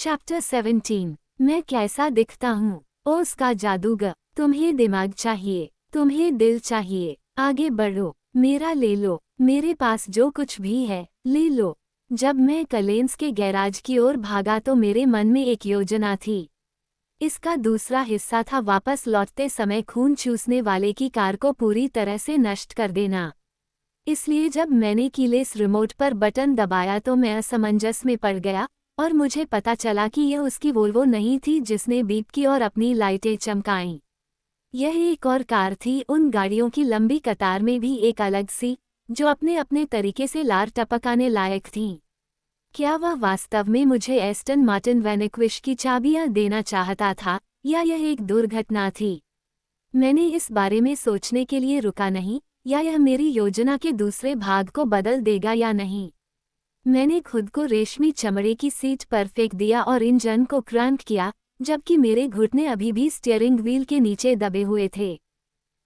Chapter 17। मैं कैसा दिखता हूँ? ओ उसका जादूगर, तुम्हें दिमाग चाहिए, तुम्हें दिल चाहिए, आगे बढ़ो, मेरा ले लो, मेरे पास जो कुछ भी है ले लो। जब मैं कलेन्स के गैराज की ओर भागा तो मेरे मन में एक योजना थी। इसका दूसरा हिस्सा था वापस लौटते समय खून चूसने वाले की कार को पूरी तरह से नष्ट कर देना। इसलिए जब मैंने कीलेस रिमोट पर बटन दबाया तो मैं असमंजस में पड़ गया और मुझे पता चला कि यह उसकी वोल्वो नहीं थी जिसने बीप की और अपनी लाइटें चमकाईं। यह एक और कार थी, उन गाड़ियों की लंबी कतार में भी एक अलग सी, जो अपने अपने तरीके से लार टपकाने लायक थीं। क्या वह वास्तव में मुझे एस्टन मार्टिन वैनिक्विश की चाबियां देना चाहता था, या यह एक दुर्घटना थी? मैंने इस बारे में सोचने के लिए रुका नहीं, या यह मेरी योजना के दूसरे भाग को बदल देगा या नहीं। मैंने खुद को रेशमी चमड़े की सीट पर फेंक दिया और इंजन को क्रैंक किया, जबकि मेरे घुटने अभी भी स्टीयरिंग व्हील के नीचे दबे हुए थे।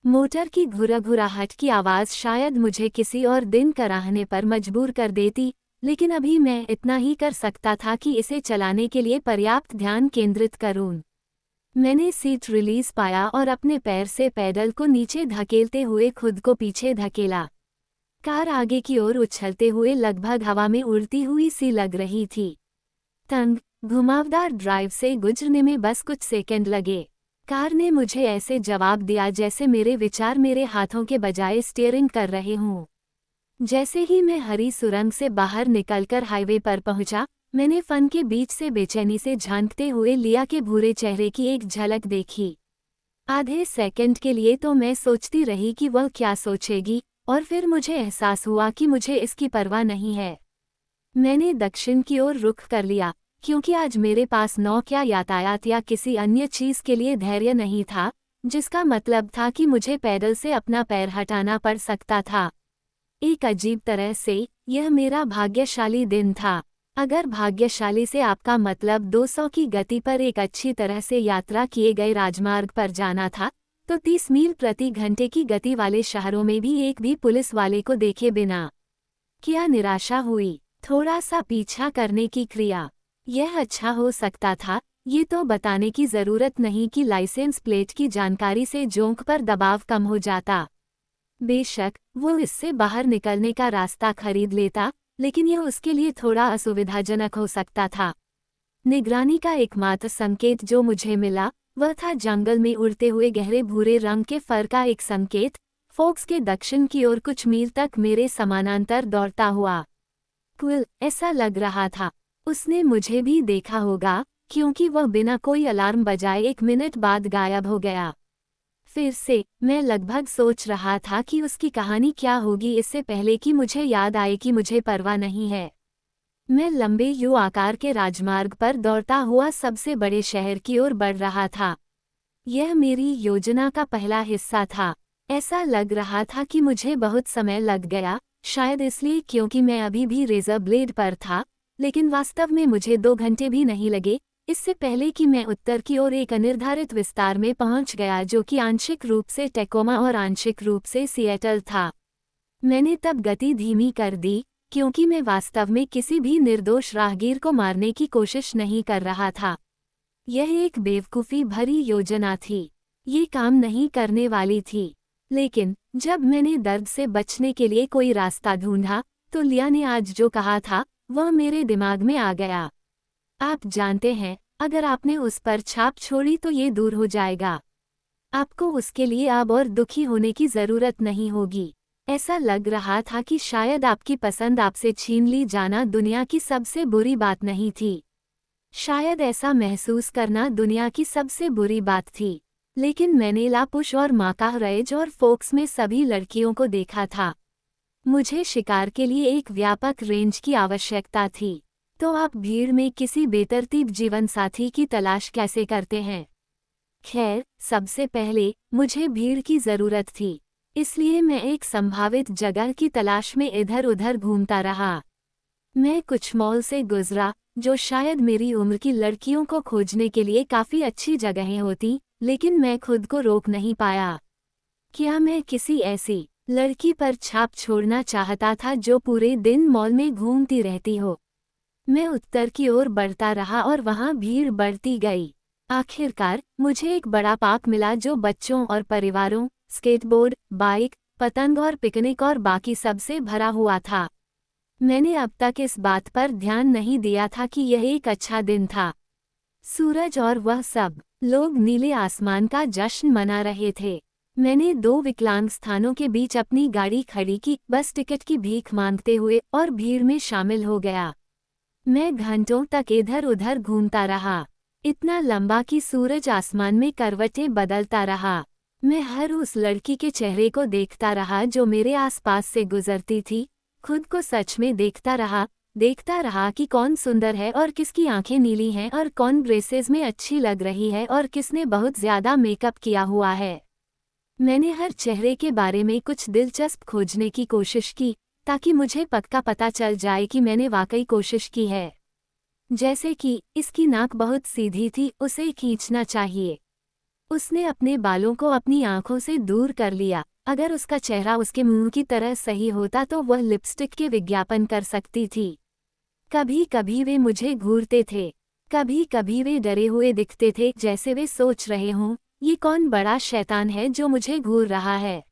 मोटर की घुरघुराहट की आवाज़ शायद मुझे किसी और दिन कराहने पर मजबूर कर देती, लेकिन अभी मैं इतना ही कर सकता था कि इसे चलाने के लिए पर्याप्त ध्यान केंद्रित करूं। मैंने सीट रिलीज पाया और अपने पैर से पैडल को नीचे धकेलते हुए खुद को पीछे धकेला। कार आगे की ओर उछलते हुए लगभग हवा में उड़ती हुई सी लग रही थी। तंग, घुमावदार ड्राइव से गुजरने में बस कुछ सेकंड लगे। कार ने मुझे ऐसे जवाब दिया जैसे मेरे विचार मेरे हाथों के बजाय स्टीयरिंग कर रहे हों। जैसे ही मैं हरी सुरंग से बाहर निकलकर हाईवे पर पहुंचा, मैंने फन के बीच से बेचैनी से झांकते हुए लिया के भूरे चेहरे की एक झलक देखी। आधे सेकंड के लिए तो मैं सोचती रही कि वह क्या सोचेगी, और फिर मुझे एहसास हुआ कि मुझे इसकी परवाह नहीं है। मैंने दक्षिण की ओर रुख कर लिया, क्योंकि आज मेरे पास नौका यातायात या किसी अन्य चीज़ के लिए धैर्य नहीं था, जिसका मतलब था कि मुझे पैडल से अपना पैर हटाना पड़ सकता था। एक अजीब तरह से, यह मेरा भाग्यशाली दिन था। अगर भाग्यशाली से आपका मतलब 200 की गति पर एक अच्छी तरह से यात्रा किए गए राजमार्ग पर जाना था, तो 30 मील प्रति घंटे की गति वाले शहरों में भी एक भी पुलिस वाले को देखे बिना क्या निराशा हुई। थोड़ा सा पीछा करने की क्रिया, यह अच्छा हो सकता था। ये तो बताने की जरूरत नहीं कि लाइसेंस प्लेट की जानकारी से जोंक पर दबाव कम हो जाता। बेशक वो इससे बाहर निकलने का रास्ता खरीद लेता, लेकिन यह उसके लिए थोड़ा असुविधाजनक हो सकता था। निगरानी का एकमात्र संकेत जो मुझे मिला वह था जंगल में उड़ते हुए गहरे भूरे रंग के फर का एक संकेत, फोक्स के दक्षिण की ओर कुछ मील तक मेरे समानांतर दौड़ता हुआ। क्विल, ऐसा लग रहा था उसने मुझे भी देखा होगा, क्योंकि वह बिना कोई अलार्म बजाए 1 मिनट बाद गायब हो गया। फिर से मैं लगभग सोच रहा था कि उसकी कहानी क्या होगी इससे पहले कि मुझे याद आए कि मुझे परवाह नहीं है। मैं लंबे यू आकार के राजमार्ग पर दौड़ता हुआ सबसे बड़े शहर की ओर बढ़ रहा था। यह मेरी योजना का पहला हिस्सा था। ऐसा लग रहा था कि मुझे बहुत समय लग गया, शायद इसलिए क्योंकि मैं अभी भी रेजर ब्लेड पर था, लेकिन वास्तव में मुझे 2 घंटे भी नहीं लगे, इससे पहले कि मैं उत्तर की ओर एक अनिर्धारित विस्तार में पहुंच गया जो कि आंशिक रूप से टेकोमा और आंशिक रूप से सिएटल था। मैंने तब गति धीमी कर दी, क्योंकि मैं वास्तव में किसी भी निर्दोष राहगीर को मारने की कोशिश नहीं कर रहा था। यह एक बेवकूफ़ी भरी योजना थी। ये काम नहीं करने वाली थी। लेकिन जब मैंने दर्द से बचने के लिए कोई रास्ता ढूंढा, तो लिया ने आज जो कहा था वह मेरे दिमाग में आ गया। आप जानते हैं, अगर आपने उस पर छाप छोड़ी तो ये दूर हो जाएगा। आपको उसके लिए अब और दुखी होने की ज़रूरत नहीं होगी। ऐसा लग रहा था कि शायद आपकी पसंद आपसे छीन ली जाना दुनिया की सबसे बुरी बात नहीं थी। शायद ऐसा महसूस करना दुनिया की सबसे बुरी बात थी। लेकिन मैंने लापुश और माकाह रैज और फोक्स में सभी लड़कियों को देखा था। मुझे शिकार के लिए एक व्यापक रेंज की आवश्यकता थी। तो आप भीड़ में किसी बेतरतीब जीवनसाथी की तलाश कैसे करते हैं? खैर, सबसे पहले मुझे भीड़ की ज़रूरत थी, इसलिए मैं एक संभावित जगह की तलाश में इधर उधर घूमता रहा। मैं कुछ मॉल से गुजरा, जो शायद मेरी उम्र की लड़कियों को खोजने के लिए काफ़ी अच्छी जगहें होती, लेकिन मैं खुद को रोक नहीं पाया। क्या मैं किसी ऐसी लड़की पर छाप छोड़ना चाहता था जो पूरे दिन मॉल में घूमती रहती हो? मैं उत्तर की ओर बढ़ता रहा और वहां भीड़ बढ़ती गई। आखिरकार मुझे एक बड़ा पार्क मिला जो बच्चों और परिवारों, स्केटबोर्ड, बाइक, पतंग और पिकनिक और बाकी सब से भरा हुआ था। मैंने अब तक इस बात पर ध्यान नहीं दिया था कि यह एक अच्छा दिन था। सूरज और वह सब लोग नीले आसमान का जश्न मना रहे थे। मैंने 2 विकलांग स्थानों के बीच अपनी गाड़ी खड़ी की, बस टिकट की भीख मांगते हुए, और भीड़ में शामिल हो गया। मैं घंटों तक इधर उधर घूमता रहा, इतना लंबा कि सूरज आसमान में करवटें बदलता रहा। मैं हर उस लड़की के चेहरे को देखता रहा जो मेरे आसपास से गुजरती थी, खुद को सच में देखता रहा कि कौन सुंदर है और किसकी आंखें नीली हैं और कौन ड्रेसेस में अच्छी लग रही है और किसने बहुत ज्यादा मेकअप किया हुआ है। मैंने हर चेहरे के बारे में कुछ दिलचस्प खोजने की कोशिश की, ताकि मुझे पक्का पता चल जाए कि मैंने वाकई कोशिश की है। जैसे कि इसकी नाक बहुत सीधी थी, उसे खींचना चाहिए। उसने अपने बालों को अपनी आंखों से दूर कर लिया। अगर उसका चेहरा उसके मुंह की तरह सही होता तो वह लिपस्टिक के विज्ञापन कर सकती थी। कभी कभी वे मुझे घूरते थे, कभी कभी वे डरे हुए दिखते थे, जैसे वे सोच रहे हों, ये कौन बड़ा शैतान है जो मुझे घूर रहा है।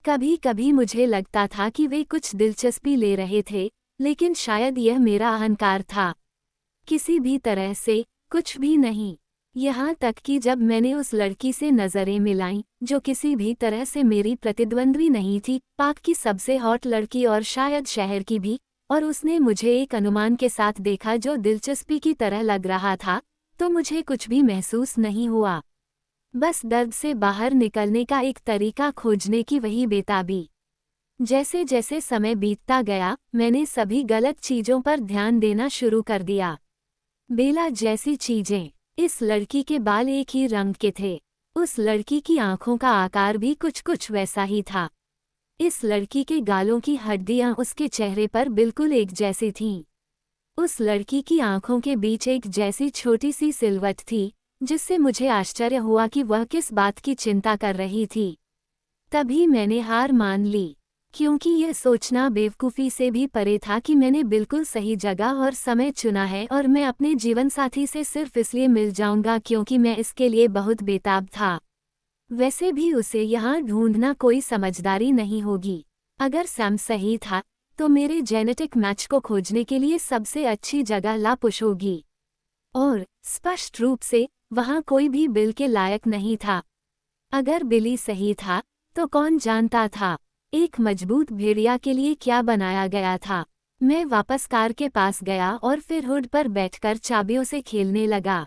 कभी कभी मुझे लगता था कि वे कुछ दिलचस्पी ले रहे थे, लेकिन शायद यह मेरा अहंकार था। किसी भी तरह से कुछ भी नहीं। यहाँ तक कि जब मैंने उस लड़की से नज़रें मिलाईं, जो किसी भी तरह से मेरी प्रतिद्वंद्वी नहीं थी, पाक की सबसे हॉट लड़की और शायद शहर की भी, और उसने मुझे एक अनुमान के साथ देखा जो दिलचस्पी की तरह लग रहा था, तो मुझे कुछ भी महसूस नहीं हुआ। बस दर्द से बाहर निकलने का एक तरीका खोजने की वही बेताबी। जैसे जैसे समय बीतता गया, मैंने सभी गलत चीज़ों पर ध्यान देना शुरू कर दिया। बेला जैसी चीजें। इस लड़की के बाल एक ही रंग के थे। उस लड़की की आंखों का आकार भी कुछ कुछ वैसा ही था। इस लड़की के गालों की हड्डियां उसके चेहरे पर बिल्कुल एक जैसी थीं। उस लड़की की आंखों के बीच एक जैसी छोटी सी सिलवट थी, जिससे मुझे आश्चर्य हुआ कि वह किस बात की चिंता कर रही थी। तभी मैंने हार मान ली, क्योंकि यह सोचना बेवकूफ़ी से भी परे था कि मैंने बिल्कुल सही जगह और समय चुना है और मैं अपने जीवनसाथी से सिर्फ इसलिए मिल जाऊंगा क्योंकि मैं इसके लिए बहुत बेताब था। वैसे भी उसे यहाँ ढूंढना कोई समझदारी नहीं होगी। अगर सैम सही था, तो मेरे जेनेटिक मैच को खोजने के लिए सबसे अच्छी जगह लापुश होगी। और स्पष्ट रूप से वहाँ कोई भी बिल के लायक नहीं था। अगर बिली सही था, तो कौन जानता था एक मजबूत भेड़िया के लिए क्या बनाया गया था। मैं वापस कार के पास गया और फिर हुड पर बैठकर चाबियों से खेलने लगा।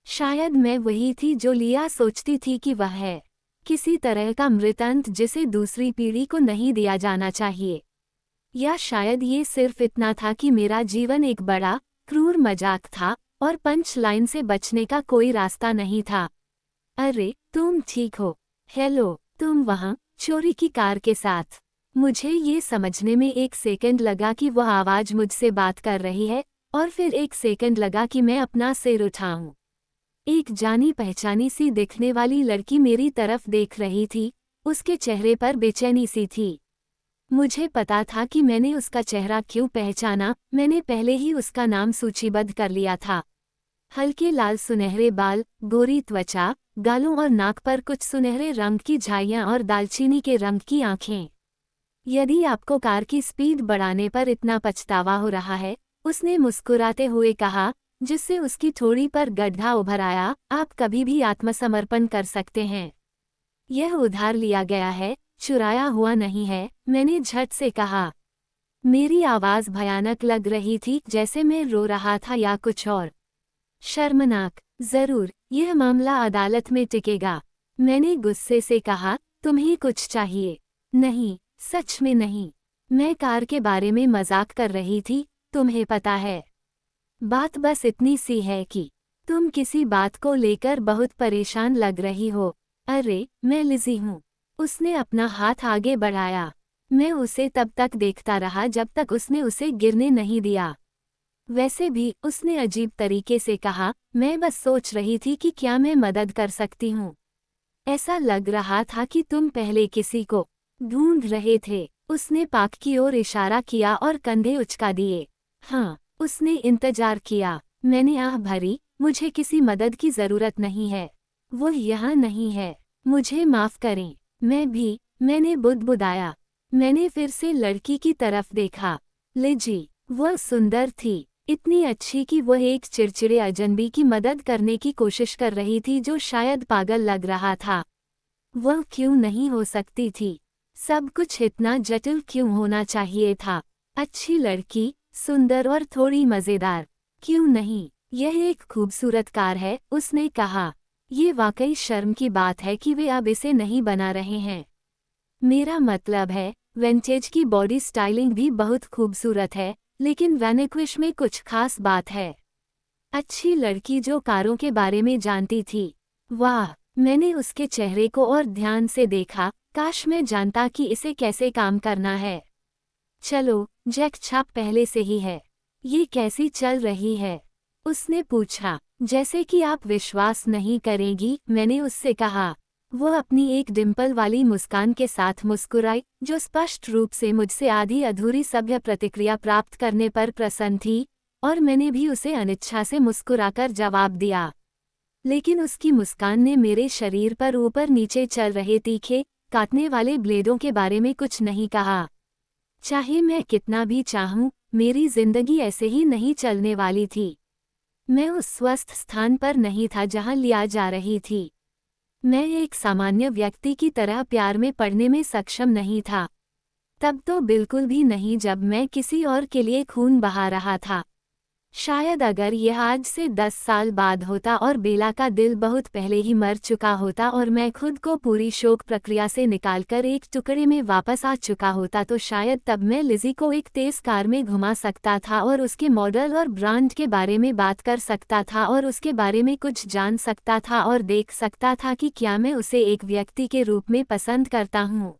शायद मैं वही थी जो लिया सोचती थी कि वह है, किसी तरह का मृतंत जिसे दूसरी पीढ़ी को नहीं दिया जाना चाहिए। या शायद ये सिर्फ इतना था कि मेरा जीवन एक बड़ा क्रूर मजाक था और पंच लाइन से बचने का कोई रास्ता नहीं था। अरे तुम ठीक हो? हेलो, तुम वहाँ चोरी की कार के साथ। मुझे ये समझने में 1 सेकंड लगा कि वह आवाज़ मुझसे बात कर रही है, और फिर 1 सेकंड लगा कि मैं अपना सिर उठाऊं। एक जानी पहचानी सी दिखने वाली लड़की मेरी तरफ देख रही थी, उसके चेहरे पर बेचैनी सी थी। मुझे पता था कि मैंने उसका चेहरा क्यों पहचाना, मैंने पहले ही उसका नाम सूचीबद्ध कर लिया था। हल्के लाल सुनहरे बाल, गोरी त्वचा, गालों और नाक पर कुछ सुनहरे रंग की झाइयाँ और दालचीनी के रंग की आंखें। यदि आपको कार की स्पीड बढ़ाने पर इतना पछतावा हो रहा है, उसने मुस्कुराते हुए कहा, जिससे उसकी ठोड़ी पर गड्ढा उभर आया, आप कभी भी आत्मसमर्पण कर सकते हैं। यह उधार लिया गया है, चुराया हुआ नहीं है, मैंने झट से कहा। मेरी आवाज़ भयानक लग रही थी, जैसे मैं रो रहा था या कुछ और शर्मनाक। जरूर, यह मामला अदालत में टिकेगा, मैंने गुस्से से कहा। तुम्हें कुछ चाहिए? नहीं, सच में नहीं। मैं कार के बारे में मजाक कर रही थी, तुम्हें पता है। बात बस इतनी सी है कि तुम किसी बात को लेकर बहुत परेशान लग रही हो। अरे, मैं लिज़ी हूँ। उसने अपना हाथ आगे बढ़ाया। मैं उसे तब तक देखता रहा जब तक उसने उसे गिरने नहीं दिया। वैसे भी, उसने अजीब तरीके से कहा, मैं बस सोच रही थी कि क्या मैं मदद कर सकती हूँ। ऐसा लग रहा था कि तुम पहले किसी को ढूंढ रहे थे। उसने पाक की ओर इशारा किया और कंधे उचका दिए। हाँ, उसने इंतजार किया। मैंने आह भरी, मुझे किसी मदद की जरूरत नहीं है। वो यहाँ नहीं है। मुझे माफ करें। मैंने बुदबुदाया। मैंने फिर से लड़की की तरफ देखा। लिजी, वह सुंदर थी, इतनी अच्छी कि वह एक चिड़चिड़े अजनबी की मदद करने की कोशिश कर रही थी जो शायद पागल लग रहा था। वह क्यों नहीं हो सकती थी? सब कुछ इतना जटिल क्यों होना चाहिए था? अच्छी लड़की, सुंदर और थोड़ी मजेदार, क्यों नहीं? यह एक खूबसूरत कार है, उसने कहा। ये वाकई शर्म की बात है कि वे अब इसे नहीं बना रहे हैं। मेरा मतलब है, विंटेज की बॉडी स्टाइलिंग भी बहुत खूबसूरत है, लेकिन वैनिक्विश में कुछ खास बात है। अच्छी लड़की जो कारों के बारे में जानती थी। वाह, मैंने उसके चेहरे को और ध्यान से देखा, काश मैं जानता कि इसे कैसे काम करना है। चलो, जैक छाप पहले से ही है। ये कैसी चल रही है? उसने पूछा। जैसे कि आप विश्वास नहीं करेंगी, मैंने उससे कहा। वह अपनी एक डिंपल वाली मुस्कान के साथ मुस्कुराई, जो स्पष्ट रूप से मुझसे आधी अधूरी सभ्य प्रतिक्रिया प्राप्त करने पर प्रसन्न थी, और मैंने भी उसे अनिच्छा से मुस्कुराकर जवाब दिया। लेकिन उसकी मुस्कान ने मेरे शरीर पर ऊपर नीचे चल रहे तीखे, काटने वाले ब्लेडों के बारे में कुछ नहीं कहा। चाहे मैं कितना भी चाहूं, मेरी जिंदगी ऐसे ही नहीं चलने वाली थी। मैं उस स्वस्थ स्थान पर नहीं था जहां लिया जा रही थी। मैं एक सामान्य व्यक्ति की तरह प्यार में पड़ने में सक्षम नहीं था। तब तो बिल्कुल भी नहीं जब मैं किसी और के लिए खून बहा रहा था। शायद अगर यह आज से 10 साल बाद होता और बेला का दिल बहुत पहले ही मर चुका होता और मैं खुद को पूरी शोक प्रक्रिया से निकालकर एक टुकड़े में वापस आ चुका होता, तो शायद तब मैं लिजी को एक तेज कार में घुमा सकता था और उसके मॉडल और ब्रांड के बारे में बात कर सकता था और उसके बारे में कुछ जान सकता था और देख सकता था कि क्या मैं उसे एक व्यक्ति के रूप में पसंद करता हूँ।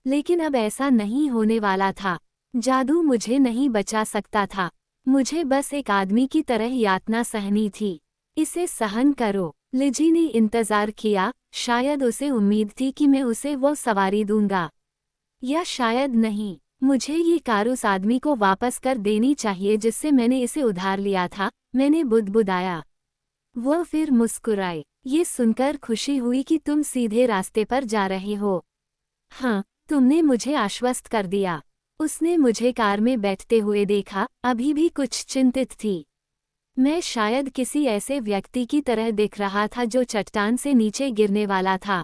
लेकिन अब ऐसा नहीं होने वाला था। जादू मुझे नहीं बचा सकता था। मुझे बस एक आदमी की तरह यातना सहनी थी। इसे सहन करो। लिजी ने इंतजार किया, शायद उसे उम्मीद थी कि मैं उसे वो सवारी दूंगा। या शायद नहीं। मुझे ये कार उस आदमी को वापस कर देनी चाहिए जिससे मैंने इसे उधार लिया था, मैंने बुदबुदाया। वह फिर मुस्कुराए। ये सुनकर खुशी हुई कि तुम सीधे रास्ते पर जा रहे हो। हाँ, तुमने मुझे आश्वस्त कर दिया। उसने मुझे कार में बैठते हुए देखा, अभी भी कुछ चिंतित थी। मैं शायद किसी ऐसे व्यक्ति की तरह दिख रहा था जो चट्टान से नीचे गिरने वाला था।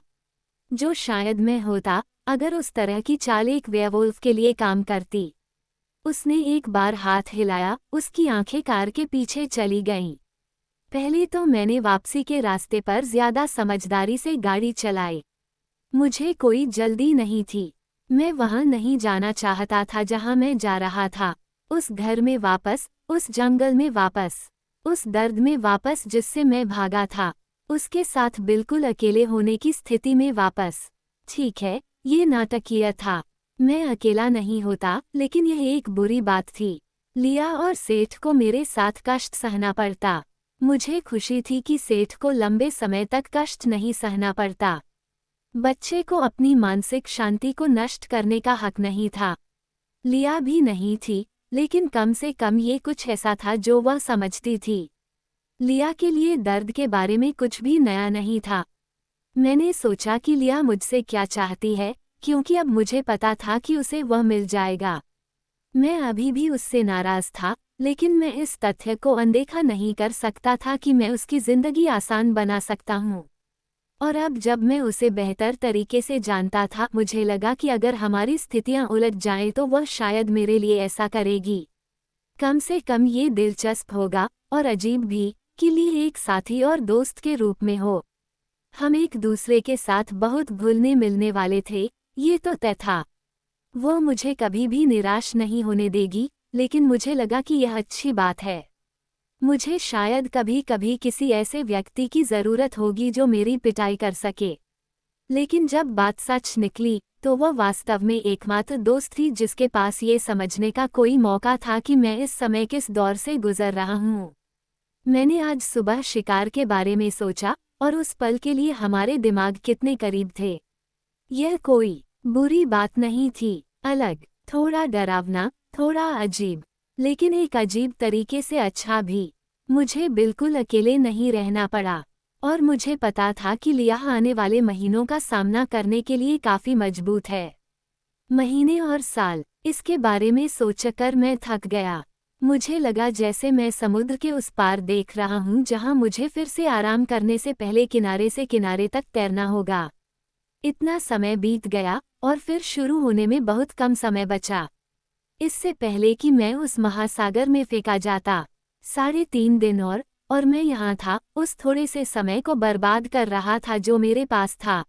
जो शायद मैं होता, अगर उस तरह की चाल एक वेयरवुल्फ के लिए काम करती। उसने एक बार हाथ हिलाया, उसकी आंखें कार के पीछे चली गईं। पहले तो मैंने वापसी के रास्ते पर ज्यादा समझदारी से गाड़ी चलाई। मुझे कोई जल्दी नहीं थी। मैं वहां नहीं जाना चाहता था जहां मैं जा रहा था। उस घर में वापस, उस जंगल में वापस, उस दर्द में वापस जिससे मैं भागा था, उसके साथ बिल्कुल अकेले होने की स्थिति में वापस। ठीक है, ये नाटकीय था। मैं अकेला नहीं होता, लेकिन यह एक बुरी बात थी। लिया और सेठ को मेरे साथ कष्ट सहना पड़ता। मुझे खुशी थी कि सेठ को लंबे समय तक कष्ट नहीं सहना पड़ता। बच्चे को अपनी मानसिक शांति को नष्ट करने का हक नहीं था। लिया भी नहीं थी, लेकिन कम से कम ये कुछ ऐसा था जो वह समझती थी। लिया के लिए दर्द के बारे में कुछ भी नया नहीं था। मैंने सोचा कि लिया मुझसे क्या चाहती है, क्योंकि अब मुझे पता था कि उसे वह मिल जाएगा। मैं अभी भी उससे नाराज था, लेकिन मैं इस तथ्य को अनदेखा नहीं कर सकता था कि मैं उसकी जिंदगी आसान बना सकता हूँ। और अब जब मैं उसे बेहतर तरीके से जानता था, मुझे लगा कि अगर हमारी स्थितियां उलट जाएं तो वह शायद मेरे लिए ऐसा करेगी। कम से कम ये दिलचस्प होगा, और अजीब भी, कि ली एक साथी और दोस्त के रूप में हो। हम एक दूसरे के साथ बहुत घुलने मिलने वाले थे, ये तो तय था। वो मुझे कभी भी निराश नहीं होने देगी, लेकिन मुझे लगा कि यह अच्छी बात है। मुझे शायद कभी कभी किसी ऐसे व्यक्ति की ज़रूरत होगी जो मेरी पिटाई कर सके। लेकिन जब बात सच निकली, तो वह वास्तव में एकमात्र दोस्त थी जिसके पास ये समझने का कोई मौका था कि मैं इस समय किस दौर से गुजर रहा हूँ। मैंने आज सुबह शिकार के बारे में सोचा, और उस पल के लिए हमारे दिमाग कितने करीब थे। यह कोई बुरी बात नहीं थी, अलग, थोड़ा डरावना, थोड़ा अजीब। लेकिन एक अजीब तरीके से अच्छा भी। मुझे बिल्कुल अकेले नहीं रहना पड़ा और मुझे पता था कि लिया आने वाले महीनों का सामना करने के लिए काफी मजबूत है। महीने और साल, इसके बारे में सोचकर मैं थक गया। मुझे लगा जैसे मैं समुद्र के उस पार देख रहा हूँ जहाँ मुझे फिर से आराम करने से पहले किनारे से किनारे तक तैरना होगा। इतना समय बीत गया और फिर शुरू होने में बहुत कम समय बचा। इससे पहले कि मैं उस महासागर में फेंका जाता। 3.5 दिन और मैं यहाँ था, उस थोड़े से समय को बर्बाद कर रहा था जो मेरे पास था।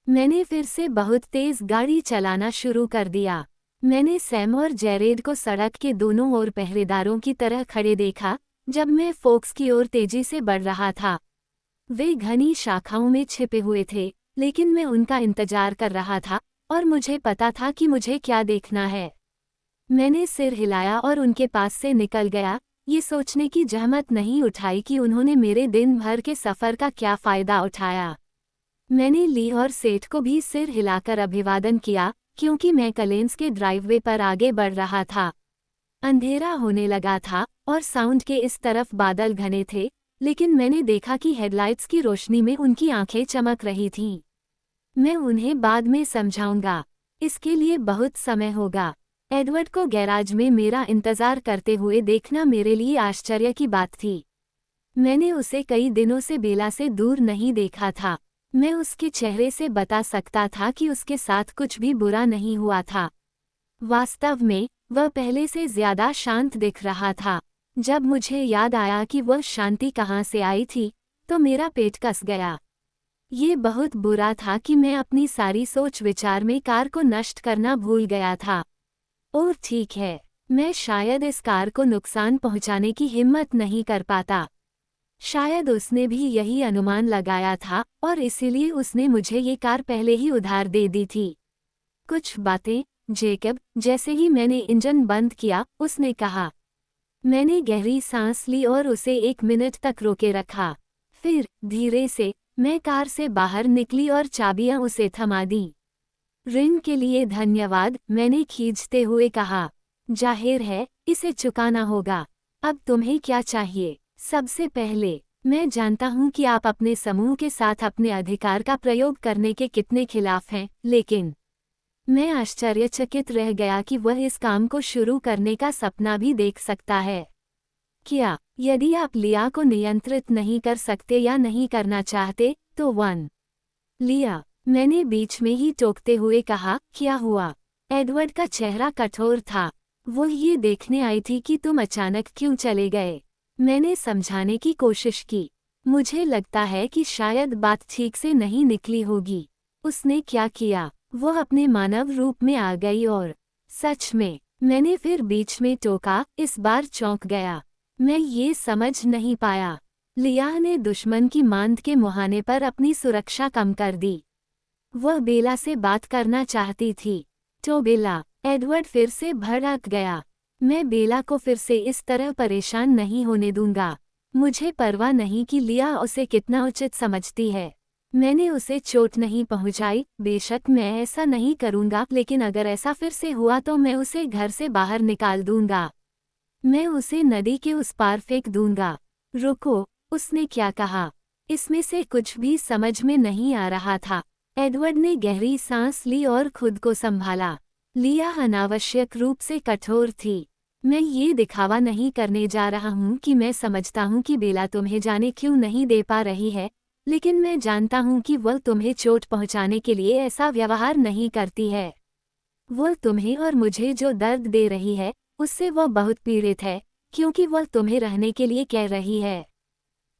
मैंने फिर से बहुत तेज गाड़ी चलाना शुरू कर दिया। मैंने सैम और जेरेड को सड़क के दोनों ओर पहरेदारों की तरह खड़े देखा जब मैं फोक्स की ओर तेजी से बढ़ रहा था। वे घनी शाखाओं में छिपे हुए थे, लेकिन मैं उनका इंतजार कर रहा था और मुझे पता था कि मुझे क्या देखना है। मैंने सिर हिलाया और उनके पास से निकल गया, ये सोचने की जहमत नहीं उठाई कि उन्होंने मेरे दिन भर के सफ़र का क्या फ़ायदा उठाया। मैंने ली और सेठ को भी सिर हिलाकर अभिवादन किया, क्योंकि मैं कलेंस के ड्राइववे पर आगे बढ़ रहा था। अंधेरा होने लगा था और साउंड के इस तरफ बादल घने थे, लेकिन मैंने देखा कि हेडलाइट्स की रोशनी में उनकी आंखें चमक रही थीं। मैं उन्हें बाद में समझाऊंगा, इसके लिए बहुत समय होगा। एडवर्ड को गैराज में मेरा इंतजार करते हुए देखना मेरे लिए आश्चर्य की बात थी। मैंने उसे कई दिनों से बेला से दूर नहीं देखा था। मैं उसके चेहरे से बता सकता था कि उसके साथ कुछ भी बुरा नहीं हुआ था। वास्तव में वह पहले से ज्यादा शांत दिख रहा था। जब मुझे याद आया कि वह शांति कहाँ से आई थी, तो मेरा पेट कस गया। ये बहुत बुरा था कि मैं अपनी सारी सोच विचार में कार को नष्ट करना भूल गया था। और ठीक है, मैं शायद इस कार को नुकसान पहुंचाने की हिम्मत नहीं कर पाता। शायद उसने भी यही अनुमान लगाया था और इसीलिए उसने मुझे ये कार पहले ही उधार दे दी थी। कुछ बातें, जेकब, जैसे ही मैंने इंजन बंद किया, उसने कहा। मैंने गहरी सांस ली और उसे 1 मिनट तक रोके रखा। फिर धीरे से मैं कार से बाहर निकली और चाबियां उसे थमा दी। ऋण के लिए धन्यवाद, मैंने खींचते हुए कहा। जाहिर है, इसे चुकाना होगा। अब तुम्हें क्या चाहिए? सबसे पहले, मैं जानता हूं कि आप अपने समूह के साथ अपने अधिकार का प्रयोग करने के कितने खिलाफ हैं, लेकिन मैं आश्चर्यचकित रह गया कि वह इस काम को शुरू करने का सपना भी देख सकता है। क्या, यदि आप लिया को नियंत्रित नहीं कर सकते या नहीं करना चाहते, तो 1। लिया, मैंने बीच में ही टोकते हुए कहा, क्या हुआ? एडवर्ड का चेहरा कठोर था। वो ये देखने आई थी कि तुम अचानक क्यों चले गए। मैंने समझाने की कोशिश की। मुझे लगता है कि शायद बात ठीक से नहीं निकली होगी। उसने क्या किया? वो अपने मानव रूप में आ गई और सच में, मैंने फिर बीच में टोका, इस बार चौंक गया। मैं ये समझ नहीं पाया। लिया ने दुश्मन की मांद के मुहाने पर अपनी सुरक्षा कम कर दी। वह बेला से बात करना चाहती थी। तो बेला, एडवर्ड फिर से भड़क गया। मैं बेला को फिर से इस तरह परेशान नहीं होने दूंगा। मुझे परवाह नहीं कि लिया उसे कितना उचित समझती है। मैंने उसे चोट नहीं पहुंचाई, बेशक मैं ऐसा नहीं करूंगा, लेकिन अगर ऐसा फिर से हुआ तो मैं उसे घर से बाहर निकाल दूंगा। मैं उसे नदी के उस पार फेंक दूंगा। रुको, उसने क्या कहा? इसमें से कुछ भी समझ में नहीं आ रहा था। एडवर्ड ने गहरी सांस ली और खुद को संभाला। लिया अनावश्यक रूप से कठोर थी। मैं ये दिखावा नहीं करने जा रहा हूँ कि मैं समझता हूँ कि बेला तुम्हें जाने क्यों नहीं दे पा रही है, लेकिन मैं जानता हूँ कि वह तुम्हें चोट पहुँचाने के लिए ऐसा व्यवहार नहीं करती है। वह तुम्हें और मुझे जो दर्द दे रही है, उससे वह बहुत पीड़ित है, क्योंकि वह तुम्हें रहने के लिए कह रही है।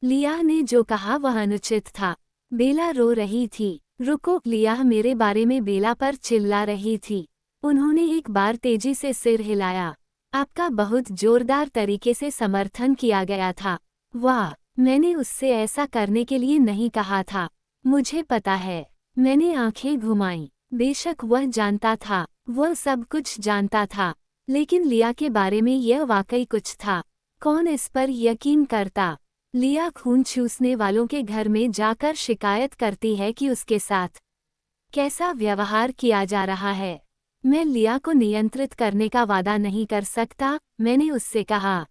लिया ने जो कहा वह अनुचित था। बेला रो रही थी। रुको, लिया मेरे बारे में बेला पर चिल्ला रही थी। उन्होंने एक बार तेजी से सिर हिलाया। आपका बहुत जोरदार तरीके से समर्थन किया गया था। वाह, मैंने उससे ऐसा करने के लिए नहीं कहा था। मुझे पता है। मैंने आंखें घुमाईं। बेशक वह जानता था, वह सब कुछ जानता था, लेकिन लिया के बारे में यह वाकई कुछ था। कौन इस पर यकीन करता? लिया खून चूसने वालों के घर में जाकर शिकायत करती है कि उसके साथ कैसा व्यवहार किया जा रहा है। मैं लिया को नियंत्रित करने का वादा नहीं कर सकता, मैंने उससे कहा।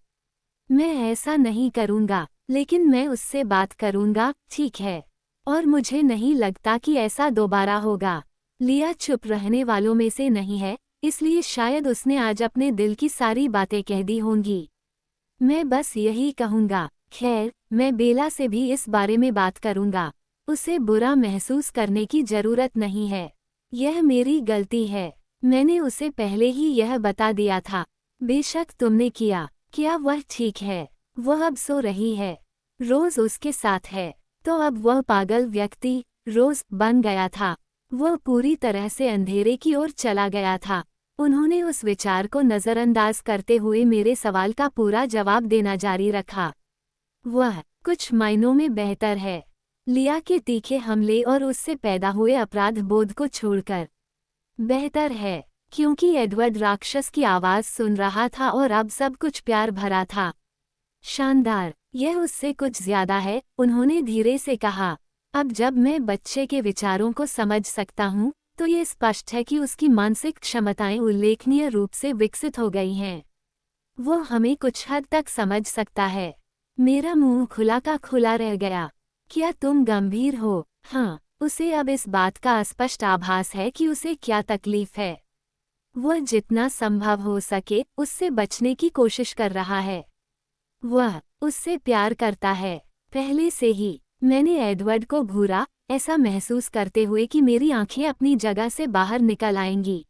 मैं ऐसा नहीं करूँगा, लेकिन मैं उससे बात करूँगा, ठीक है। और मुझे नहीं लगता कि ऐसा दोबारा होगा। लिया चुप रहने वालों में से नहीं है, इसलिए शायद उसने आज अपने दिल की सारी बातें कह दी होंगी। मैं बस यही कहूँगा, खैर, मैं बेला से भी इस बारे में बात करूँगा। उसे बुरा महसूस करने की जरूरत नहीं है। यह मेरी गलती है। मैंने उसे पहले ही यह बता दिया था। बेशक तुमने किया। क्या वह ठीक है? वह अब सो रही है। रोज उसके साथ है। तो अब वह पागल व्यक्ति रोज बन गया था। वह पूरी तरह से अंधेरे की ओर चला गया था। उन्होंने उस विचार को नज़रअंदाज करते हुए मेरे सवाल का पूरा जवाब देना जारी रखा। वह कुछ मायनों में बेहतर है। लिया के तीखे हमले और उससे पैदा हुए अपराध बोध को छोड़कर बेहतर है, क्योंकि एडवर्ड राक्षस की आवाज़ सुन रहा था और अब सब कुछ प्यार भरा था। शानदार, यह उससे कुछ ज्यादा है, उन्होंने धीरे से कहा। अब जब मैं बच्चे के विचारों को समझ सकता हूँ, तो ये स्पष्ट है कि उसकी मानसिक क्षमताएं उल्लेखनीय रूप से विकसित हो गई हैं। वो हमें कुछ हद तक समझ सकता है। मेरा मुंह खुला का खुला रह गया। क्या तुम गंभीर हो? हाँ, उसे अब इस बात का स्पष्ट आभास है कि उसे क्या तकलीफ है। वह जितना संभव हो सके उससे बचने की कोशिश कर रहा है। वह उससे प्यार करता है, पहले से ही। मैंने एडवर्ड को घूरा, ऐसा महसूस करते हुए कि मेरी आंखें अपनी जगह से बाहर निकल आएंगी।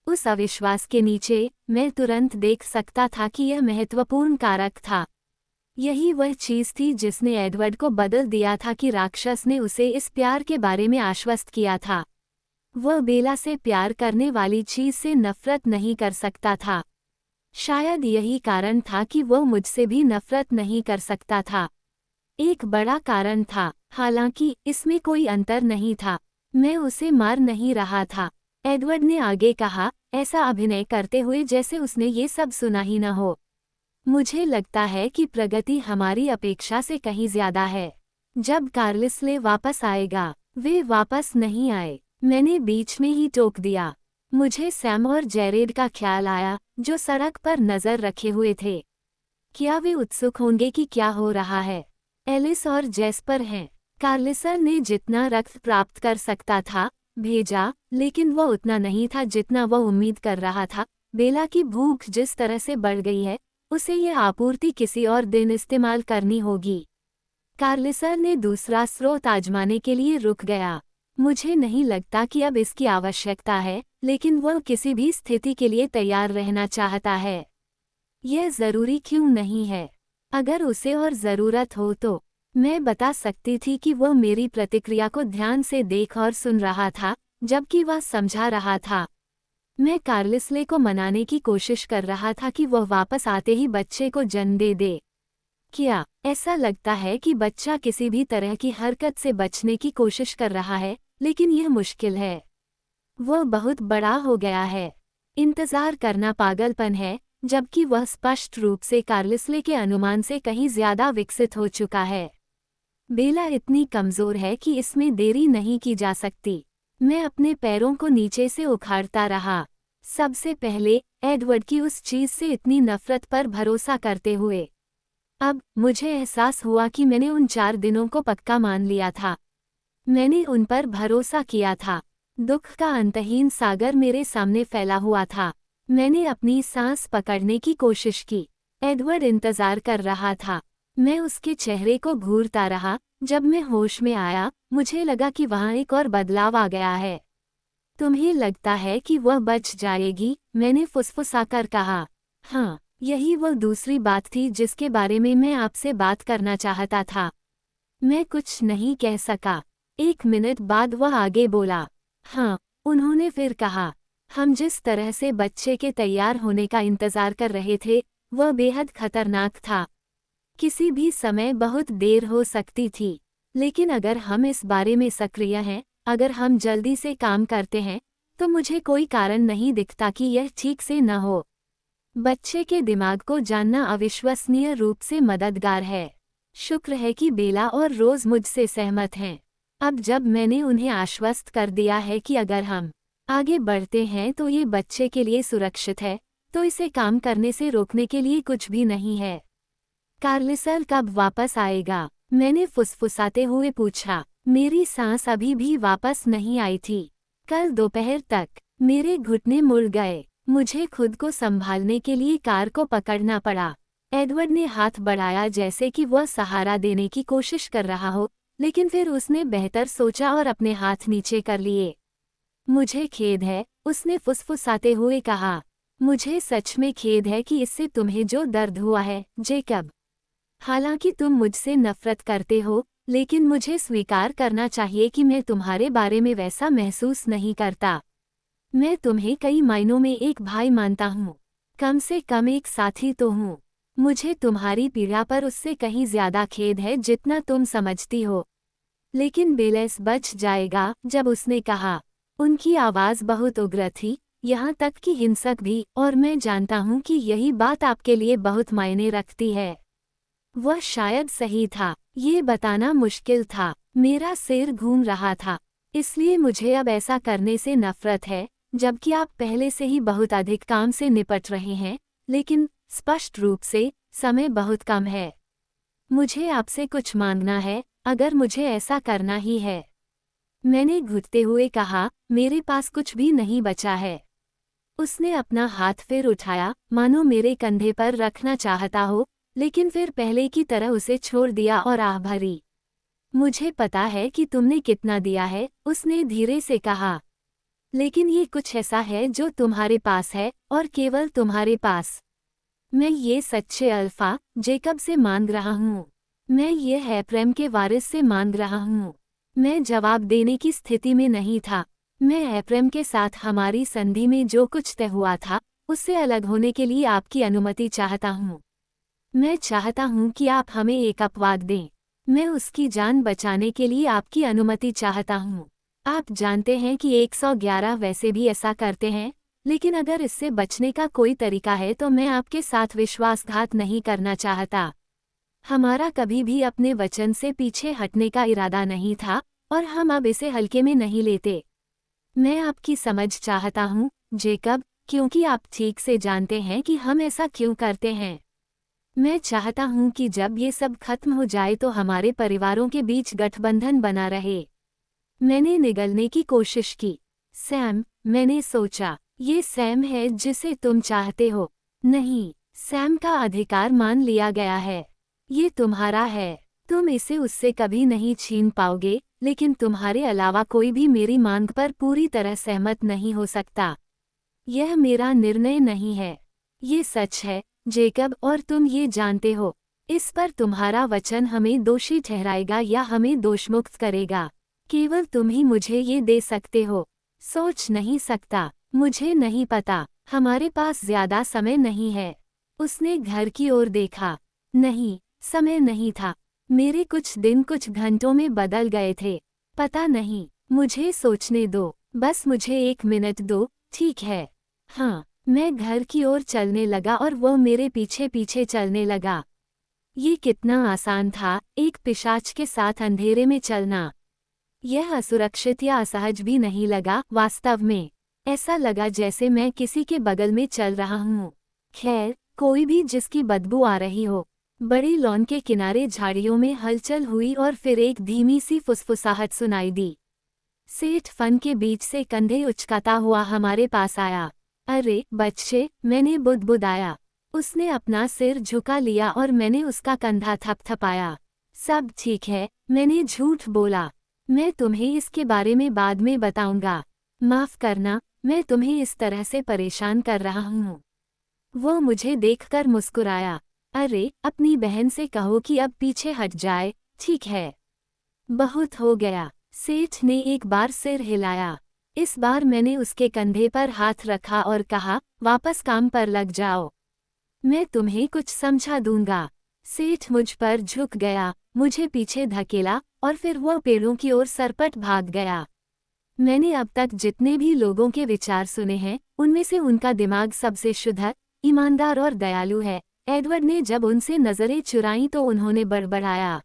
उस अविश्वास के नीचे मैं तुरंत देख सकता था कि यह महत्वपूर्ण कारक था। यही वह चीज़ थी जिसने एडवर्ड को बदल दिया था कि राक्षस ने उसे इस प्यार के बारे में आश्वस्त किया था। वह बेला से प्यार करने वाली चीज़ से नफरत नहीं कर सकता था। शायद यही कारण था कि वह मुझसे भी नफरत नहीं कर सकता था। एक बड़ा कारण था, हालांकि इसमें कोई अंतर नहीं था। मैं उसे मार नहीं रहा था। एडवर्ड ने आगे कहा, ऐसा अभिनय करते हुए जैसे उसने ये सब सुना ही न हो। मुझे लगता है कि प्रगति हमारी अपेक्षा से कहीं ज्यादा है। जब कार्लिसले वापस आएगा। वे वापस नहीं आए। मैंने बीच में ही टोक दिया। मुझे सैम और जेरेड का ख्याल आया, जो सड़क पर नजर रखे हुए थे। क्या वे उत्सुक होंगे कि क्या हो रहा है? एलिस और जेस्पर हैं। कार्लिसन ने जितना रक्त प्राप्त कर सकता था भेजा, लेकिन वह उतना नहीं था जितना वह उम्मीद कर रहा था। बेला की भूख जिस तरह से बढ़ गई है, उसे यह आपूर्ति किसी और दिन इस्तेमाल करनी होगी। कार्लिसन ने दूसरा स्रोत आजमाने के लिए रुक गया। मुझे नहीं लगता कि अब इसकी आवश्यकता है, लेकिन वह किसी भी स्थिति के लिए तैयार रहना चाहता है। यह जरूरी क्यों नहीं है? अगर उसे और ज़रूरत हो तो मैं बता सकती थी कि वह मेरी प्रतिक्रिया को ध्यान से देख और सुन रहा था, जबकि वह समझा रहा था। मैं कार्लिसले को मनाने की कोशिश कर रहा था कि वह वापस आते ही बच्चे को जन्म दे। क्या ऐसा लगता है कि बच्चा किसी भी तरह की हरकत से बचने की कोशिश कर रहा है, लेकिन यह मुश्किल है। वह बहुत बड़ा हो गया है। इंतजार करना पागलपन है, जबकि वह स्पष्ट रूप से कार्लिसले के अनुमान से कहीं ज्यादा विकसित हो चुका है। बेला इतनी कमजोर है कि इसमें देरी नहीं की जा सकती। मैं अपने पैरों को नीचे से उखाड़ता रहा। सबसे पहले एडवर्ड की उस चीज से इतनी नफरत पर भरोसा करते हुए। अब मुझे एहसास हुआ कि मैंने उन 4 दिनों को पक्का मान लिया था। मैंने उन पर भरोसा किया था। दुख का अंतहीन सागर मेरे सामने फैला हुआ था। मैंने अपनी सांस पकड़ने की कोशिश की। एडवर्ड इंतजार कर रहा था। मैं उसके चेहरे को घूरता रहा। जब मैं होश में आया, मुझे लगा कि वहाँ एक और बदलाव आ गया है। तुम्हें लगता है कि वह बच जाएगी? मैंने फुसफुसाकर कहा। हाँ, यही वह दूसरी बात थी जिसके बारे में मैं आपसे बात करना चाहता था। मैं कुछ नहीं कह सका। 1 मिनट बाद वह आगे बोला। हाँ, उन्होंने फिर कहा। हम जिस तरह से बच्चे के तैयार होने का इंतजार कर रहे थे, वह बेहद खतरनाक था। किसी भी समय बहुत देर हो सकती थी, लेकिन अगर हम इस बारे में सक्रिय हैं, अगर हम जल्दी से काम करते हैं, तो मुझे कोई कारण नहीं दिखता कि यह ठीक से न हो। बच्चे के दिमाग को जानना अविश्वसनीय रूप से मददगार है। शुक्र है कि बेला और रोज मुझसे सहमत हैं। अब जब मैंने उन्हें आश्वस्त कर दिया है कि अगर हम आगे बढ़ते हैं तो ये बच्चे के लिए सुरक्षित है, तो इसे काम करने से रोकने के लिए कुछ भी नहीं है। कार्लिसल कब वापस आएगा? मैंने फुसफुसाते हुए पूछा। मेरी सांस अभी भी वापस नहीं आई थी। कल दोपहर तक। मेरे घुटने मुड़ गए। मुझे खुद को संभालने के लिए कार को पकड़ना पड़ा। एडवर्ड ने हाथ बढ़ाया जैसे कि वह सहारा देने की कोशिश कर रहा हो, लेकिन फिर उसने बेहतर सोचा और अपने हाथ नीचे कर लिए। मुझे खेद है, उसने फुसफुसाते हुए कहा। मुझे सच में खेद है कि इससे तुम्हें जो दर्द हुआ है, जेकब। हालांकि तुम मुझसे नफरत करते हो, लेकिन मुझे स्वीकार करना चाहिए कि मैं तुम्हारे बारे में वैसा महसूस नहीं करता। मैं तुम्हें कई मायनों में एक भाई मानता हूँ, कम से कम एक साथी तो हूँ। मुझे तुम्हारी पीड़ा पर उससे कहीं ज्यादा खेद है जितना तुम समझती हो। लेकिन बेलेस बच जाएगा, जब उसने कहा। उनकी आवाज़ बहुत उग्र थी, यहाँ तक कि हिंसक भी, और मैं जानता हूँ कि यही बात आपके लिए बहुत मायने रखती है। वह शायद सही था, ये बताना मुश्किल था। मेरा सिर घूम रहा था, इसलिए मुझे अब ऐसा करने से नफरत है, जबकि आप पहले से ही बहुत अधिक काम से निपट रहे हैं, लेकिन स्पष्ट रूप से समय बहुत कम है। मुझे आपसे कुछ मांगना है, अगर मुझे ऐसा करना ही है। मैंने घुटते हुए कहा, मेरे पास कुछ भी नहीं बचा है। उसने अपना हाथ फिर उठाया, मानो मेरे कंधे पर रखना चाहता हो, लेकिन फिर पहले की तरह उसे छोड़ दिया और आह भरी। मुझे पता है कि तुमने कितना दिया है, उसने धीरे से कहा। लेकिन ये कुछ ऐसा है जो तुम्हारे पास है, और केवल तुम्हारे पास। मैं ये सच्चे अल्फा, जेकब से मांग रहा हूँ। मैं ये है प्रेम के वारिस से मांग रहा हूँ। मैं जवाब देने की स्थिति में नहीं था। मैं एप्रेम के साथ हमारी संधि में जो कुछ तय हुआ था, उससे अलग होने के लिए आपकी अनुमति चाहता हूँ। मैं चाहता हूँ कि आप हमें एक अपवाद दें। मैं उसकी जान बचाने के लिए आपकी अनुमति चाहता हूँ। आप जानते हैं कि 111 वैसे भी ऐसा करते हैं, लेकिन अगर इससे बचने का कोई तरीका है तो मैं आपके साथ विश्वासघात नहीं करना चाहता। हमारा कभी भी अपने वचन से पीछे हटने का इरादा नहीं था, और हम अब इसे हल्के में नहीं लेते। मैं आपकी समझ चाहता हूँ, जेकब, क्योंकि आप ठीक से जानते हैं कि हम ऐसा क्यों करते हैं। मैं चाहता हूँ कि जब ये सब खत्म हो जाए तो हमारे परिवारों के बीच गठबंधन बना रहे। मैंने निगलने की कोशिश की। सैम, मैंने सोचा, ये सैम है जिसे तुम चाहते हो। नहीं, सैम का अधिकार मान लिया गया है। ये तुम्हारा है। तुम इसे उससे कभी नहीं छीन पाओगे, लेकिन तुम्हारे अलावा कोई भी मेरी मांग पर पूरी तरह सहमत नहीं हो सकता। यह मेरा निर्णय नहीं है। ये सच है, जेकब, और तुम ये जानते हो। इस पर तुम्हारा वचन हमें दोषी ठहराएगा या हमें दोषमुक्त करेगा। केवल तुम ही मुझे ये दे सकते हो। सोच नहीं सकता। मुझे नहीं पता। हमारे पास ज्यादा समय नहीं है। उसने घर की ओर देखा। नहीं, समय नहीं था। मेरे कुछ दिन कुछ घंटों में बदल गए थे। पता नहीं, मुझे सोचने दो। बस मुझे 1 मिनट दो, ठीक है? हाँ, मैं घर की ओर चलने लगा और वो मेरे पीछे पीछे चलने लगा। ये कितना आसान था, एक पिशाच के साथ अंधेरे में चलना। यह असुरक्षित या असहज भी नहीं लगा। वास्तव में ऐसा लगा जैसे मैं किसी के बगल में चल रहा हूँ। खैर, कोई भी जिसकी बदबू आ रही हो। बड़ी लॉन के किनारे झाड़ियों में हलचल हुई और फिर एक धीमी सी फुसफुसाहट सुनाई दी। सेठ फन के बीच से कंधे उचकाता हुआ हमारे पास आया। अरे बच्चे, मैंने बुदबुदाया। उसने अपना सिर झुका लिया और मैंने उसका कंधा थपथपाया। सब ठीक है, मैंने झूठ बोला। मैं तुम्हें इसके बारे में बाद में बताऊंगा। माफ करना, मैं तुम्हें इस तरह से परेशान कर रहा हूँ। वो मुझे देखकर मुस्कुराया। अरे, अपनी बहन से कहो कि अब पीछे हट जाए, ठीक है? बहुत हो गया। सेठ ने एक बार सिर हिलाया। इस बार मैंने उसके कंधे पर हाथ रखा और कहा, वापस काम पर लग जाओ। मैं तुम्हें कुछ समझा दूंगा। सेठ मुझ पर झुक गया, मुझे पीछे धकेला, और फिर वो पेड़ों की ओर सरपट भाग गया। मैंने अब तक जितने भी लोगों के विचार सुने हैं, उनमें से उनका दिमाग सबसे शुद्ध, ईमानदार और दयालु है। एडवर्ड ने जब उनसे नजरें चुराईं तो उन्होंने बड़बड़ाया।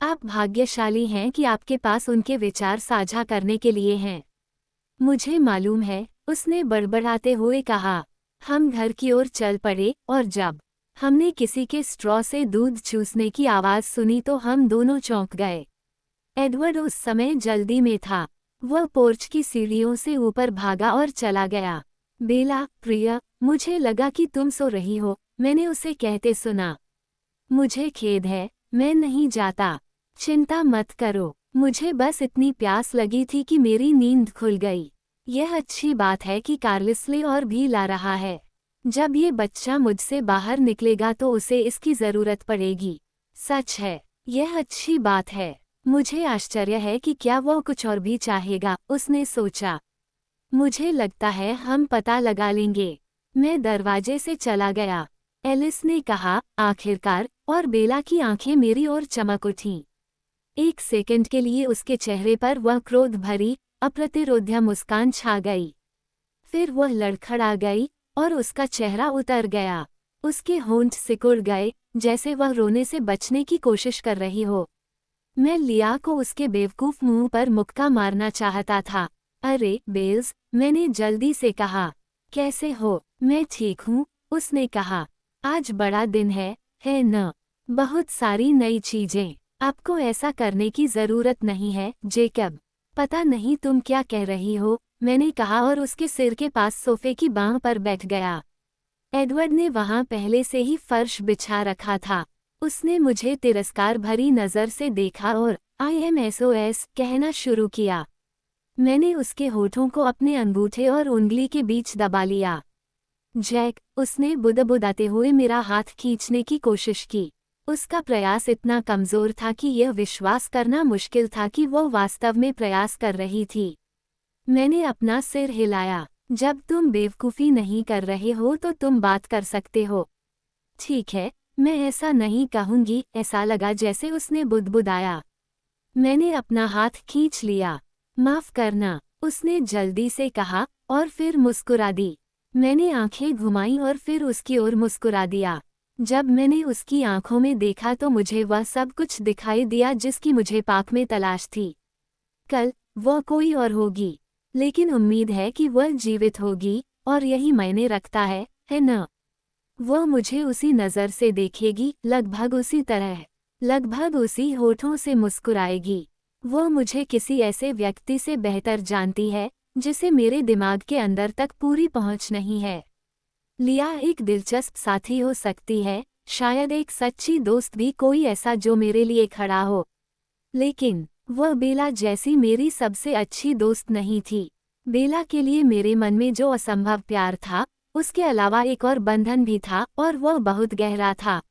आप भाग्यशाली हैं कि आपके पास उनके विचार साझा करने के लिए हैं। मुझे मालूम है, उसने बड़बड़ाते हुए कहा। हम घर की ओर चल पड़े और जब हमने किसी के स्ट्रॉ से दूध चूसने की आवाज़ सुनी तो हम दोनों चौंक गए। एडवर्ड उस समय जल्दी में था। वह पोर्च की सीढ़ियों से ऊपर भागा और चला गया। बेला, प्रिया, मुझे लगा कि तुम सो रही हो, मैंने उसे कहते सुना। मुझे खेद है, मैं नहीं जाता। चिंता मत करो, मुझे बस इतनी प्यास लगी थी कि मेरी नींद खुल गई। यह अच्छी बात है कि कार्लिसले और भी ला रहा है। जब ये बच्चा मुझसे बाहर निकलेगा तो उसे इसकी ज़रूरत पड़ेगी। सच है, यह अच्छी बात है। मुझे आश्चर्य है कि क्या वह कुछ और भी चाहेगा, उसने सोचा। मुझे लगता है हम पता लगा लेंगे। मैं दरवाजे से चला गया। एलिस ने कहा, आखिरकार, और बेला की आंखें मेरी ओर चमक उठीं। एक सेकंड के लिए उसके चेहरे पर वह क्रोध भरी, अप्रतिरोध्य मुस्कान छा गई। फिर वह लड़खड़ा गई और उसका चेहरा उतर गया। उसके होंठ सिकुड़ गए, जैसे वह रोने से बचने की कोशिश कर रही हो। मैं लिया को उसके बेवकूफ मुंह पर मुक्का मारना चाहता था। अरे बेल्स, मैंने जल्दी से कहा। कैसे हो? मैं ठीक हूँ, उसने कहा। आज बड़ा दिन है न? बहुत सारी नई चीजें। आपको ऐसा करने की जरूरत नहीं है, जेकब। पता नहीं तुम क्या कह रही हो, मैंने कहा और उसके सिर के पास सोफे की बांह पर बैठ गया। एडवर्ड ने वहां पहले से ही फर्श बिछा रखा था। उसने मुझे तिरस्कार भरी नज़र से देखा और IMSOS कहना शुरू किया। मैंने उसके होठों को अपने अंगूठे और उंगली के बीच दबा लिया। जैक, उसने बुदबुदाते हुए मेरा हाथ खींचने की कोशिश की। उसका प्रयास इतना कमज़ोर था कि यह विश्वास करना मुश्किल था कि वह वास्तव में प्रयास कर रही थी। मैंने अपना सिर हिलाया। जब तुम बेवकूफ़ी नहीं कर रहे हो तो तुम बात कर सकते हो। ठीक है, मैं ऐसा नहीं कहूँगी, ऐसा लगा जैसे उसने बुदबुदाया। मैंने अपना हाथ खींच लिया। माफ़ करना, उसने जल्दी से कहा और फिर मुस्कुरा दी। मैंने आंखें घुमाईं और फिर उसकी ओर मुस्कुरा दिया। जब मैंने उसकी आंखों में देखा तो मुझे वह सब कुछ दिखाई दिया जिसकी मुझे पाक में तलाश थी। कल वह कोई और होगी, लेकिन उम्मीद है कि वह जीवित होगी, और यही मायने रखता है न? वह मुझे उसी नज़र से देखेगी, लगभग उसी तरह, लगभग उसी होठों से मुस्कुराएगी। वह मुझे किसी ऐसे व्यक्ति से बेहतर जानती है जिसे मेरे दिमाग के अंदर तक पूरी पहुंच नहीं है। लिया एक दिलचस्प साथी हो सकती है, शायद एक सच्ची दोस्त भी, कोई ऐसा जो मेरे लिए खड़ा हो। लेकिन वह बेला जैसी मेरी सबसे अच्छी दोस्त नहीं थी। बेला के लिए मेरे मन में जो असंभव प्यार था, उसके अलावा एक और बंधन भी था और वह बहुत गहरा था।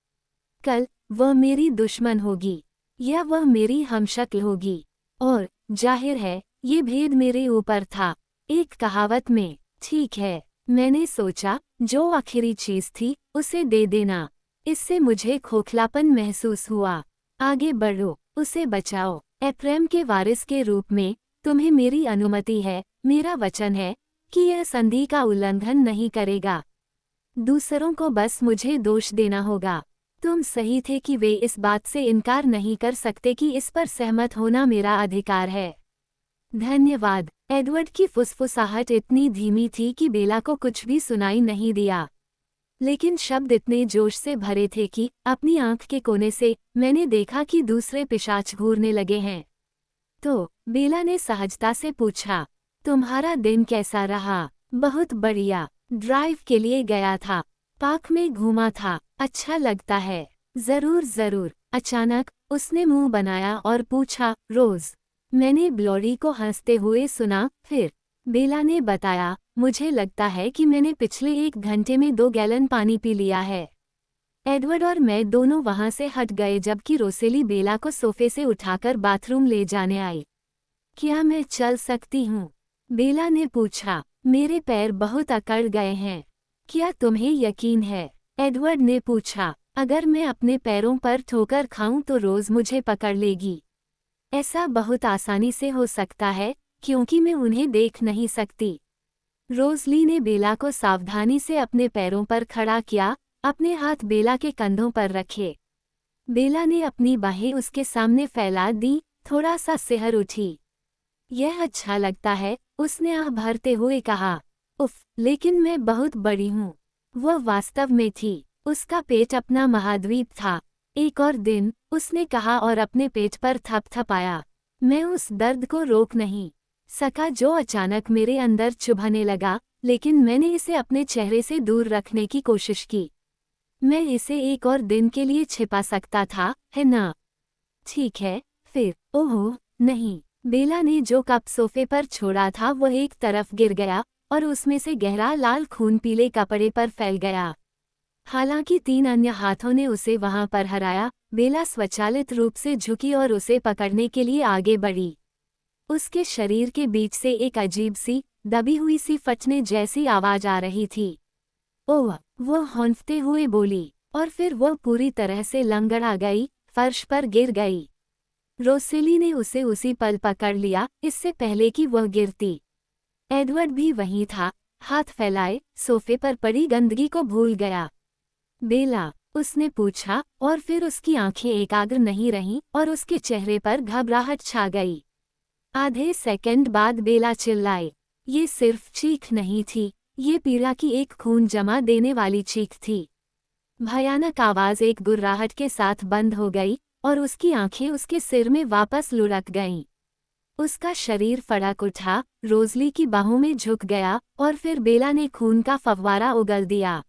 कल वह मेरी दुश्मन होगी या वह मेरी हमशक्ल होगी, और जाहिर है ये भेद मेरे ऊपर था। एक कहावत में, ठीक है, मैंने सोचा, जो आखिरी चीज थी उसे दे देना। इससे मुझे खोखलापन महसूस हुआ। आगे बढ़ो, उसे बचाओ। एफ्रेम के वारिस के रूप में तुम्हें मेरी अनुमति है, मेरा वचन है कि यह संधि का उल्लंघन नहीं करेगा। दूसरों को बस मुझे दोष देना होगा। तुम सही थे कि वे इस बात से इनकार नहीं कर सकते कि इस पर सहमत होना मेरा अधिकार है। धन्यवाद। एडवर्ड की फुसफुसाहट इतनी धीमी थी कि बेला को कुछ भी सुनाई नहीं दिया, लेकिन शब्द इतने जोश से भरे थे कि अपनी आंख के कोने से मैंने देखा कि दूसरे पिशाच घूरने लगे हैं। तो बेला ने सहजता से पूछा, तुम्हारा दिन कैसा रहा? बहुत बढ़िया, ड्राइव के लिए गया था, पार्क में घूमा था, अच्छा लगता है। जरूर जरूर। अचानक उसने मुंह बनाया और पूछा, रोज? मैंने ब्लोरी को हंसते हुए सुना। फिर बेला ने बताया, मुझे लगता है कि मैंने पिछले 1 घंटे में 2 गैलन पानी पी लिया है। एडवर्ड और मैं दोनों वहां से हट गए जबकि रोसेली बेला को सोफे से उठाकर बाथरूम ले जाने आई। क्या मैं चल सकती हूँ? बेला ने पूछा। मेरे पैर बहुत अकड़ गए हैं। क्या तुम्हें यकीन है? एडवर्ड ने पूछा। अगर मैं अपने पैरों पर ठोकर खाऊं तो रोज मुझे पकड़ लेगी। ऐसा बहुत आसानी से हो सकता है क्योंकि मैं उन्हें देख नहीं सकती। रोज़ली ने बेला को सावधानी से अपने पैरों पर खड़ा किया, अपने हाथ बेला के कंधों पर रखे। बेला ने अपनी बाहें उसके सामने फैला दी, थोड़ा सा सिहर उठी। यह अच्छा लगता है, उसने आह भरते हुए कहा, उफ, लेकिन मैं बहुत बड़ी हूँ। वह वास्तव में थी। उसका पेट अपना महाद्वीप था। एक और दिन, उसने कहा और अपने पेट पर थपथपाया। मैं उस दर्द को रोक नहीं सका जो अचानक मेरे अंदर चुभने लगा, लेकिन मैंने इसे अपने चेहरे से दूर रखने की कोशिश की। मैं इसे एक और दिन के लिए छिपा सकता था, है ना? ठीक है, फिर, ओह, नहीं। बेला ने जो कप सोफे पर छोड़ा था वह एक तरफ गिर गया और उसमें से गहरा लाल खून पीले कपड़े पर फैल गया। हालांकि 3 अन्य हाथों ने उसे वहां पर हराया, बेला स्वचालित रूप से झुकी और उसे पकड़ने के लिए आगे बढ़ी। उसके शरीर के बीच से एक अजीब सी, दबी हुई सी फटने जैसी आवाज आ रही थी। ओह, वो हौंफते हुए बोली, और फिर वह पूरी तरह से लंगड़ा गई, फर्श पर गिर गई। रोसेली ने उसे उसी पल पकड़ लिया, इससे पहले कि वह गिरती। एडवर्ड भी वहीं था, हाथ फैलाए, सोफे पर पड़ी गंदगी को भूल गया। बेला, उसने पूछा, और फिर उसकी आंखें एकाग्र नहीं रहीं और उसके चेहरे पर घबराहट छा गई। आधे सेकंड बाद बेला चिल्लाए। ये सिर्फ चीख नहीं थी, ये पीड़ा की एक खून जमा देने वाली चीख थी। भयानक आवाज एक गुर्राहट के साथ बंद हो गई और उसकी आंखें उसके सिर में वापस लुढ़क गईं। उसका शरीर फड़क उठा, रोज़ली की बाहों में झुक गया और फिर बेला ने खून का फव्वारा उगल दिया।